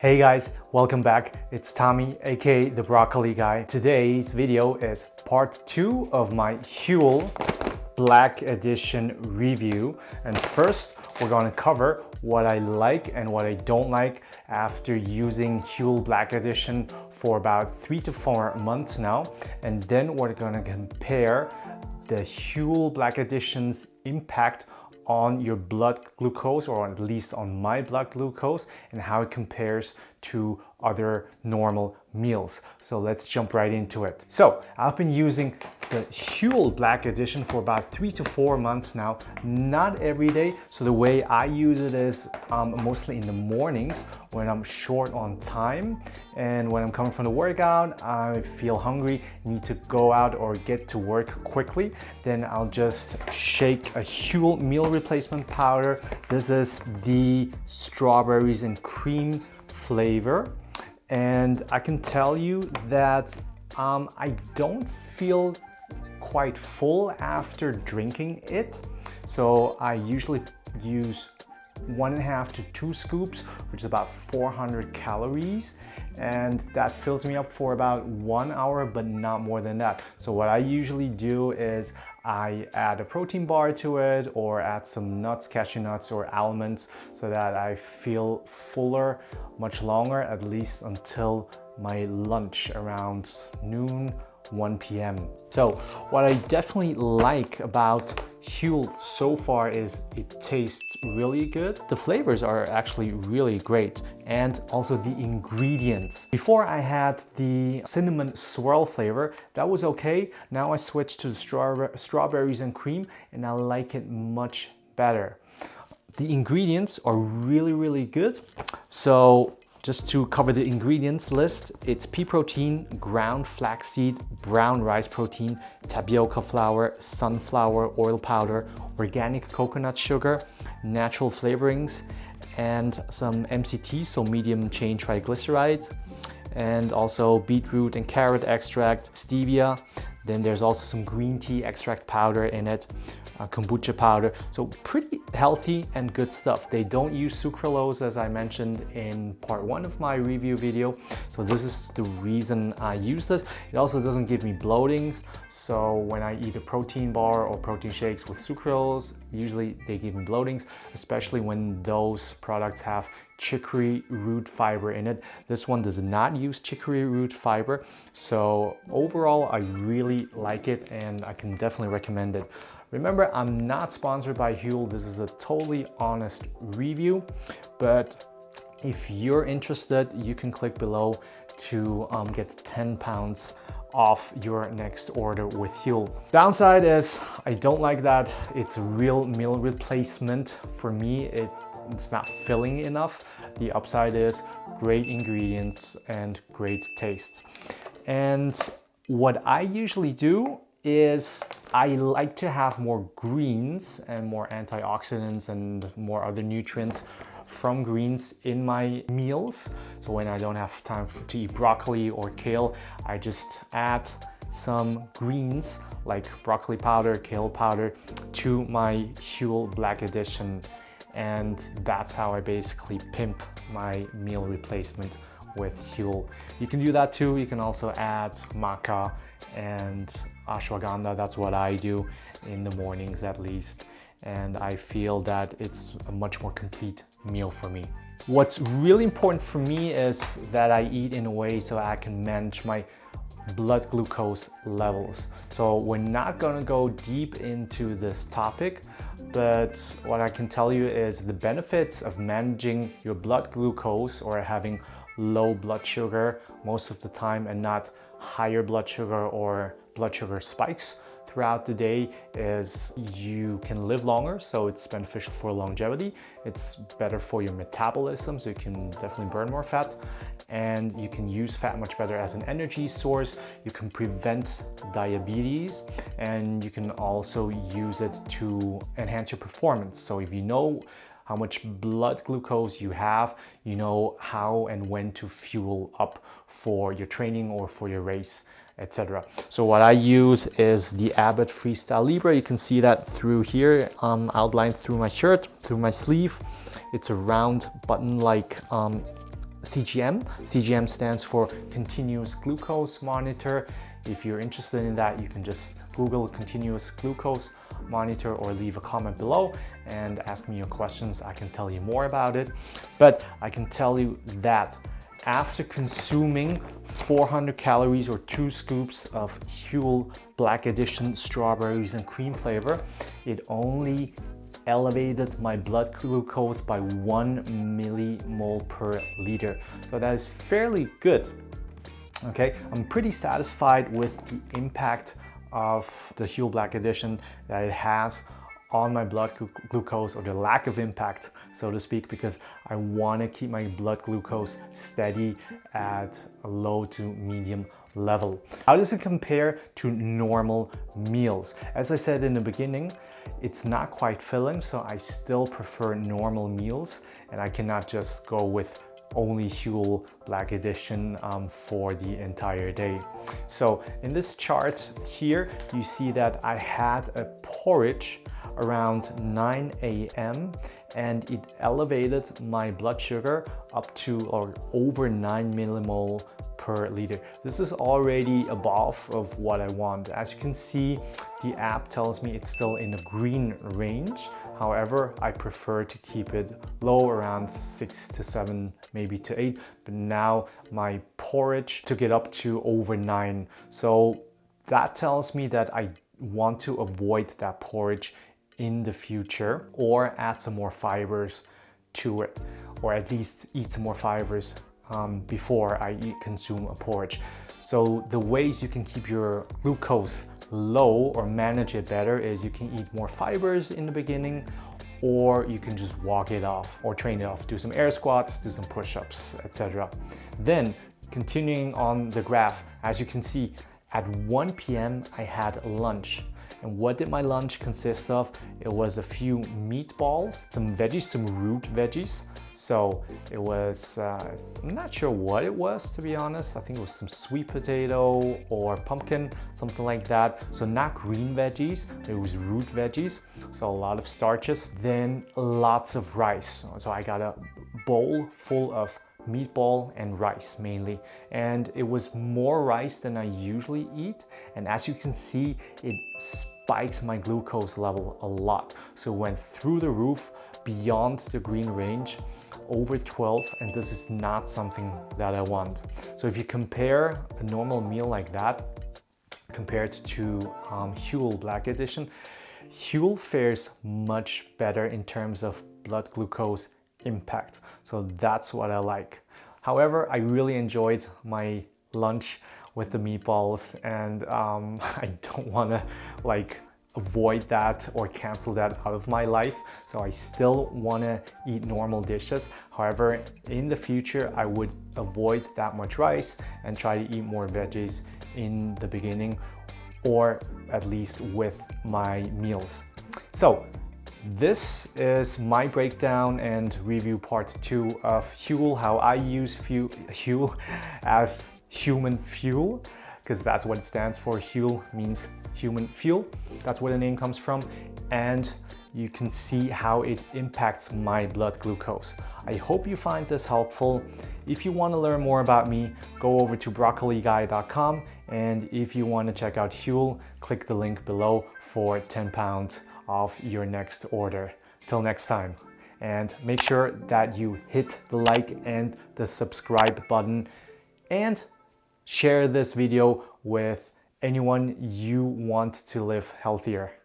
Hey guys, welcome back. It's Tommy, aka the Broccoli Guy. Today's video is part 2 of my HUEL Black Edition review. And first, we're going to cover what I like and what I don't like after using HUEL Black Edition for about 3 to 4 months now. And then we're going to compare the HUEL Black Edition's impact on your blood glucose, or at least on my blood glucose, and how it compares to other normal meals. So let's jump right into it. So I've been using the HUEL Black Edition for about 3 to 4 months now, not every day. So the way I use it is mostly in the mornings when I'm short on time, and when I'm coming from the workout, I feel hungry, need to go out or get to work quickly, then I'll just shake a HUEL meal replacement powder. This is the strawberries and cream flavor, and I can tell you that I don't feel quite full after drinking it. So I usually use 1.5 to 2 scoops, which is about 400 calories, and that fills me up for about 1 hour, but not more than that. So what I usually do is I add a protein bar to it, or add some nuts, cashew nuts or almonds, so that I feel fuller much longer, at least until my lunch around noon, 1 p.m. So what I definitely like about HUEL so far is it tastes really good. The flavors are actually really great, and also the ingredients. Before I had the cinnamon swirl flavor, that was okay. Now I switched to the strawberries and cream, and I like it much better. The ingredients are really good. So just to cover the ingredients list, it's pea protein, ground flaxseed, brown rice protein, tapioca flour, sunflower oil powder, organic coconut sugar, natural flavorings, and some MCT, so medium chain triglycerides, and also beetroot and carrot extract, stevia. Then there's also some green tea extract powder in it, kombucha powder. So pretty healthy and good stuff. They don't use sucralose, as I mentioned in part 1 of my review video. So this is the reason I use this. It also doesn't give me bloatings. So when I eat a protein bar or protein shakes with sucralose, usually they give me bloatings, especially when those products have chicory root fiber in it. This one does not use chicory root fiber. So overall, I really like it, and I can definitely recommend it. Remember, I'm not sponsored by HUEL. This is a totally honest review, but if you're interested, you can click below to get 10 pounds off your next order with HUEL. Downside is I don't like that it's a real meal replacement. For me, it's not filling enough. The upside is great ingredients and great tastes. And what I usually do is I like to have more greens and more antioxidants and more other nutrients from greens in my meals. So when I don't have time to eat broccoli or kale, I just add some greens like broccoli powder, kale powder to my HUEL Black Edition. And that's how I basically pimp my meal replacement with HUEL. You can do that too. You can also add maca and ashwagandha. That's what I do in the mornings at least. And I feel that it's a much more complete meal for me. What's really important for me is that I eat in a way so I can manage my blood glucose levels. So we're not gonna go deep into this topic, but what I can tell you is the benefits of managing your blood glucose, or having low blood sugar most of the time and not higher blood sugar or blood sugar spikes throughout the day, is you can live longer, so it's beneficial for longevity. It's better for your metabolism, so you can definitely burn more fat, and you can use fat much better as an energy source. You can prevent diabetes, and you can also use it to enhance your performance. So if you know how much blood glucose you have, you know how and when to fuel up for your training or for your race, etc. So what I use is the Abbott Libre. You can see that through here, outlined through my shirt, through my sleeve. It's a round button-like CGM. CGM stands for continuous glucose monitor. If you're interested in that, you can just Google continuous glucose monitor or leave a comment below and ask me your questions. I can tell you more about it. But I can tell you that after consuming 400 calories or 2 scoops of HUEL Black Edition strawberries and cream flavor, it only elevated my blood glucose by 1 millimole per liter. So that is fairly good. Okay, I'm pretty satisfied with the impact of the HUEL Black Edition that it has on my blood glucose, or the lack of impact, so to speak, because I want to keep my blood glucose steady at a low to medium level. How does it compare to normal meals? As I said in the beginning, it's not quite filling, so I still prefer normal meals, and I cannot just go with only HUEL Black Edition for the entire day. So in this chart here, you see that I had a porridge around 9 a.m. and it elevated my blood sugar up to or over 9 millimole per liter. This is already above of what I want. As you can see, the app tells me it's still in the green range. However, I prefer to keep it low, around 6 to 7, maybe to 8. But now my porridge took it up to over 9. So that tells me that I want to avoid that porridge in the future, or add some more fibers to it, or at least eat some more fibers before I consume a porridge. So the ways you can keep your glucose low or manage it better is you can eat more fibers in the beginning, or you can just walk it off or train it off. Do some air squats, do some push-ups, etc. Then continuing on the graph, as you can see, at 1 p.m. I had lunch. And what did my lunch consist of? It was a few meatballs, some veggies, some root veggies. So it was, I'm not sure what it was, to be honest. I think it was some sweet potato or pumpkin, something like that. So not green veggies, it was root veggies. So a lot of starches. Then lots of rice. So I got a bowl full of meatball and rice mainly, and it was more rice than I usually eat, and as you can see, it spikes my glucose level a lot. So it went through the roof, beyond the green range, over 12, and this is not something that I want. So if you compare a normal meal like that compared to HUEL Black Edition, HUEL fares much better in terms of blood glucose impact. So that's what I like. However, I really enjoyed my lunch with the meatballs, and I don't want to avoid that or cancel that out of my life. So I still want to eat normal dishes. However, in the future, I would avoid that much rice and try to eat more veggies in the beginning, or at least with my meals. So this is my breakdown and review part 2 of HUEL, how I use HUEL as human fuel, because that's what it stands for. HUEL means human fuel. That's where the name comes from. And you can see how it impacts my blood glucose. I hope you find this helpful. If you want to learn more about me, go over to broccoliguy.com. And if you want to check out HUEL, click the link below for £10 off your next order. Till next time, and make sure that you hit the like and the subscribe button, and share this video with anyone you want to live healthier.